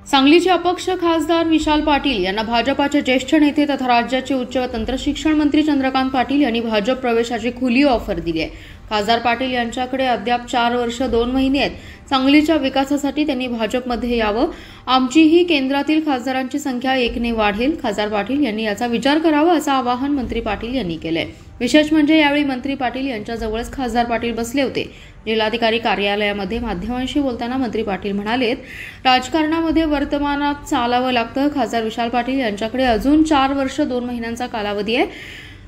सांगलीचे अपक्ष खासदार विशाल पाटील यांना भाजपाचे ज्येष्ठ नेते तथा राज्याचे उच्च व तंत्रशिक्षण मंत्री चंद्रकांत पाटील यांनी भाजप प्रवेशाची खुली ऑफर दिली आहे। खासदार पाटील यांच्याकडे अद्याप 4 वर्ष 2 महिने आहेत। सांगलीच्या विकासासाठी त्यांनी भाजपमध्ये यावं। आमचीही केंद्रातील खासदारांची संख्या 1 ने वाढेल। खासदार पाटील यांनी याचा विचार करावा असं आवाहन मंत्री पाटील यांनी केलंय। विशेष म्हणजे यावेळी मंत्री पाटील यांच्याजवळच खासदार पाटील बसले होते। जिल्हाधिकारी कार्यालयामध्ये माध्यमांशी बोलताना मंत्री पाटील म्हणालेत, राजकारणामध्ये वर्तमानात चालावं लागतं। खासदार विशाल पाटील यांच्याकडे अजून 4 वर्ष 2 महिन्यांचा कालावधी आहे।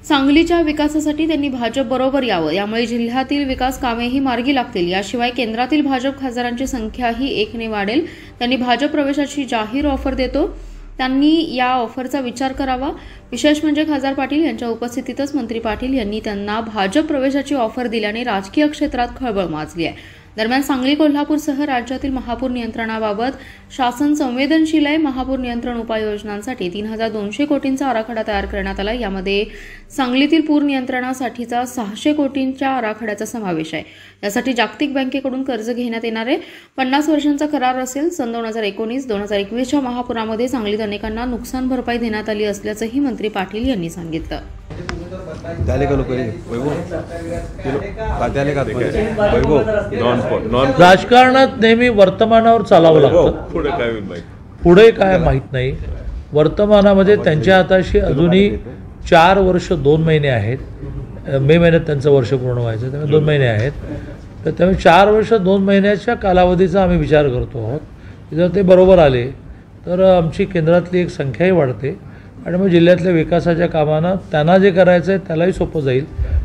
सांगलीच्या विकासासाठी त्यांनी भाजप बरोबर यावं, यामुळे जिल्ह्यातील विकास कामेही मार्गी लागतील। याशिवाय केंद्रातील भाजप खासदारांची संख्याही 1 ने वाढेल। त्यांनी भाजप प्रवेशाची जाहीर ऑफर देतो, त्यांनी या ऑफरचा विचार करावा। विशेष म्हणजे खासदार पाटील यांच्या उपस्थितीतच मंत्री पाटील यांनी त्यांना भाजप प्रवेशाची ऑफर दिल्याने राजकीय क्षेत्रात खळबळ माजली आहे। दरम्यान सांगली कोल्हापूरसह राज्यातील महापूर नियंत्रणाबाबत शासन संवेदनशील आहे। महापूर नियंत्रण उपाययोजनांसाठी 3200 कोटींचा आराखडा तयार करण्यात आला। यामध्ये सांगलीतील पूर नियंत्रणासाठीचा 600 कोटींच्या आराखड्याचा समावेश आहे। यासाठी जागतिक बँकेकडून कर्ज घेण्यात येणार आहे। 50 वर्षांचा करार असेल। सन 2019-2021च्या महापुरामध्ये सांगलीत अनेकांना नुकसान भरपाई देण्यात आली असल्याचंही मंत्री पाटील यांनी सांगितलं। राजकारणात नेहमी वर्तमानावर चालावं लागतं। पुढे काय माहित नाही। वर्तमानामध्ये त्यांच्या हाताशी अजूनही 4 वर्ष 2 महिने आहेत। मे महिन्यात त्यांचं वर्ष पूर्ण व्हायचं, त्यामुळे 2 महिने आहेत। तर त्यामुळे 4 वर्ष 2 महिन्याच्या कालावधीचा आम्ही विचार करतो आहोत। जर ते बरोबर आले तर आमची केंद्रातली एक संख्याही वाढते आणि मग जिल्ह्यातल्या विकासाच्या कामांना त्यांना जे करायचं आहे त्यालाही सोपं जाईल।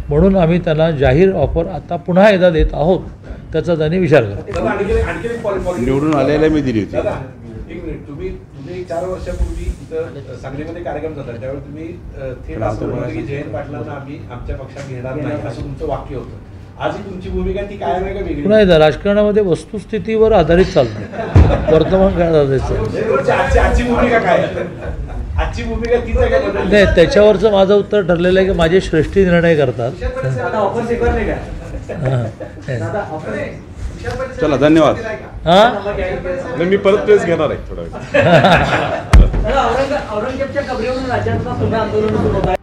म्हणून आम्ही त्यांना जाहीर ऑफर आता पुन्हा एकदा देत आहोत, त्याचा त्यांनी विचार करा। निवडून आलेल्या मी दिली होती। तुम्ही 4 वर्षापूर्वी इथं सांगलीमध्ये कार्यक्रम झाला, त्यावेळी तुम्ही थेट असं म्हणाले की जयंत पाटलांना आम्ही आमच्या पक्षात घेणार नाही, असं तुमचं वाक्य होतं। आज तुमची भूमिका ती कायम आहे का वेगळी? नाही, राजकारणामध्ये वस्तुस्थितीवर आधारित चालते। वर्तमान काळात आजची भूमिका काय? आजची भूमिका तीच आहे का? नाही, त्याच्यावरचं माझं उत्तर ठरलेलं आहे की माझे श्रेष्ठी निर्णय करतात। चला, धन्यवाद। मी परत प्रेस घेणार आहे थोडा वेळ। औरंगजेबच्या कबरीवरून राज्यात पुन्हा आंदोलन सुरू होत आहे।